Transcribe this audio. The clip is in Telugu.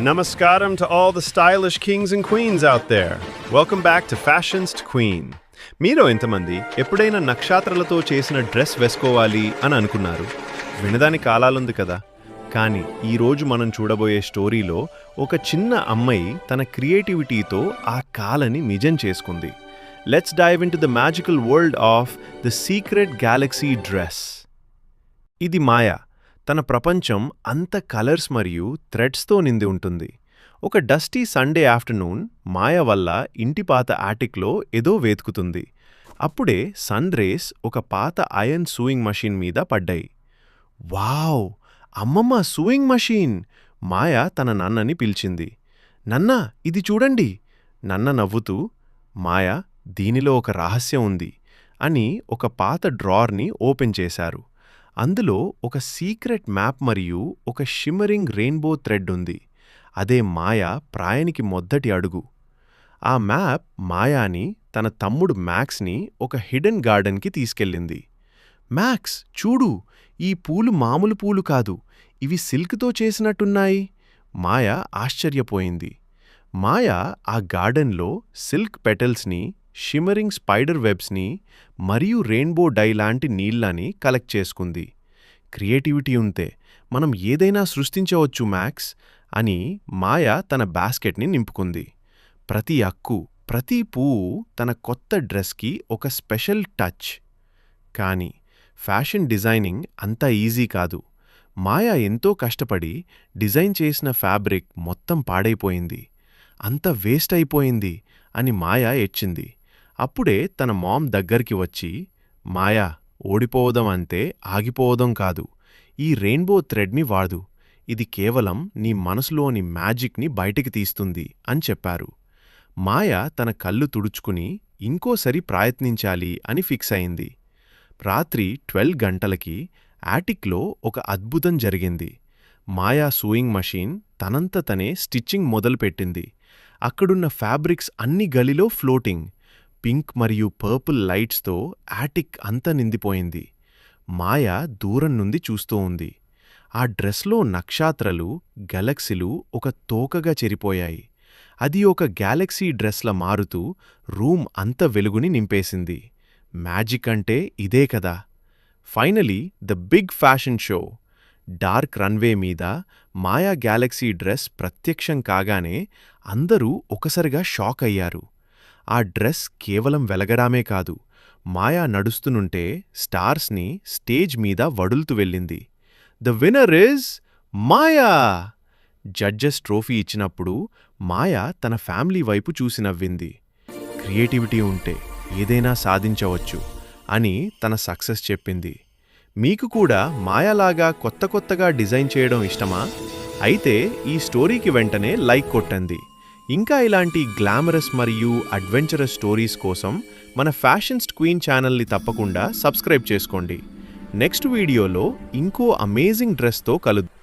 Namaskaram to all the stylish kings and queens out there. Welcome back to Fashions to Queen. మీలో ఎంతమంది ఎప్పుడైనా నక్షత్రాలతో చేసిన డ్రెస్ వేసుకోవాలి అని అనుకున్నారు? వినడానికి కాలాలుంది కదా. కానీ ఈరోజు మనం చూడబోయే స్టోరీలో ఒక చిన్న అమ్మాయి తన క్రియేటివిటీతో ఆ కాలని నిజం చేసుకుంది. Let's dive into the magical world of the secret galaxy dress. ఇది మాయా. తన ప్రపంచం అంత కలర్స్ మరియు థ్రెడ్స్తో నిండి ఉంటుంది. ఒక డస్టీ సండే ఆఫ్టర్నూన్ మాయ వల్ల ఇంటి పాత ఆటిక్లో ఏదో వెతుకుతుంది. అప్పుడే సన్ రేస్ ఒక పాత ఐరన్ సూయింగ్ మషీన్ మీద పడ్డాయి. వావ్, అమ్మమ్మ సూయింగ్ మషీన్! మాయ తన నాన్నని పిలిచింది. నన్నా, ఇది చూడండి. నన్న నవ్వుతూ, మాయ, దీనిలో ఒక రహస్యం ఉంది అని ఒక పాత డ్రావర్ని ఓపెన్ చేశారు. అందులో ఒక సీక్రెట్ మ్యాప్ మరియు ఒక షిమ్మరింగ్ రెయిన్బో థ్రెడ్ ఉంది. అదే మాయా ప్రాయానికి మొదటి అడుగు. ఆ మ్యాప్ మాయాని తన తమ్ముడు మ్యాక్స్ని ఒక హిడెన్ గార్డెన్కి తీసుకెళ్ళింది. మ్యాక్స్, చూడు, ఈ పూలు మామూలు పూలు కాదు, ఇవి సిల్క్తో చేసినట్టున్నాయి. మాయా ఆశ్చర్యపోయింది. మాయా ఆ గార్డెన్లో సిల్క్ పెటల్స్ని, షిమ్మరింగ్ స్పైడర్ వెబ్స్ని మరియు రెయిన్బో డై లాంటి నీళ్ళని కలెక్ట్ చేసుకుంది. క్రియేటివిటీ ఉంటే మనం ఏదైనా సృష్టించవచ్చు మ్యాక్స్ అని మాయా తన బాస్కెట్ని నింపుకుంది. ప్రతి అక్కు, ప్రతి పువ్వు తన కొత్త డ్రెస్కి ఒక స్పెషల్ టచ్. కానీ ఫ్యాషన్ డిజైనింగ్ అంత ఈజీ కాదు. మాయా ఎంతో కష్టపడి డిజైన్ చేసిన ఫ్యాబ్రిక్ మొత్తం పాడైపోయింది. అంత వేస్ట్ అయిపోయింది అని మాయా ఏడ్చింది. అప్పుడే తన మామ్ దగ్గరికి వచ్చి, మాయా, ఓడిపోవడం అంటే ఆగిపోవడం కాదు. ఈ రెయిన్బో థ్రెడ్ని వాడు. ఇది కేవలం నీ మనసులోని మ్యాజిక్ని బయటికి తీస్తుంది అని చెప్పారు. మాయా తన కళ్ళు తుడుచుకుని ఇంకోసారి ప్రయత్నించాలి అని ఫిక్స్ అయింది. రాత్రి 12 గంటలకి ఆటిక్లో ఒక అద్భుతం జరిగింది. మాయా సూయింగ్ మషీన్ తనంత తనే స్టిచ్చింగ్ మొదలుపెట్టింది. అక్కడున్న ఫ్యాబ్రిక్స్ అన్ని గలిలో ఫ్లోటింగ్. పింక్ మరియు పర్పుల్ లైట్స్తో ఆటిక్ అంతా నిండిపోయింది. మాయా దూరం నుండి చూస్తూ ఉంది. ఆ డ్రెస్లో నక్షత్రాలు, గెలక్సీలు ఒక తోకగా చెరిపోయాయి. అది ఒక గ్యాలక్సీ డ్రెస్లా మారుతూ రూమ్ అంత వెలుగుని నింపేసింది. మ్యాజిక్ అంటే ఇదే కదా. Finally the big fashion show. Dark runway మీద మాయా గ్యాలక్సీ డ్రెస్ ప్రత్యక్షం కాగానే అందరూ ఒకసారిగా షాక్ అయ్యారు. ఆ డ్రెస్ కేవలం వెలగడామే కాదు, మాయా నడుస్తునుంటే స్టార్స్ని స్టేజ్ మీద వడులుతూ వెళ్ళింది. The winner is Maya! Judges trophy ఇచ్చినప్పుడు మాయా తన ఫ్యామిలీ వైపు చూసి నవ్వింది. క్రియేటివిటీ ఉంటే ఏదైనా సాధించవచ్చు అని తన సక్సెస్ చెప్పింది. మీకు కూడా మాయాలాగా కొత్త కొత్తగా డిజైన్ చేయడం ఇష్టమా? అయితే ఈ స్టోరీకి వెంటనే లైక్ కొట్టండి. ఇంకా ఇలాంటి గ్లామరస్ మరియు అడ్వెంచరస్ స్టోరీస్ కోసం మన ఫ్యాషన్స్ క్వీన్ ఛానల్ని తప్పకుండా సబ్స్క్రైబ్ చేసుకోండి. నెక్స్ట్ వీడియోలో ఇంకో అమేజింగ్ డ్రెస్తో కలుద్దాం.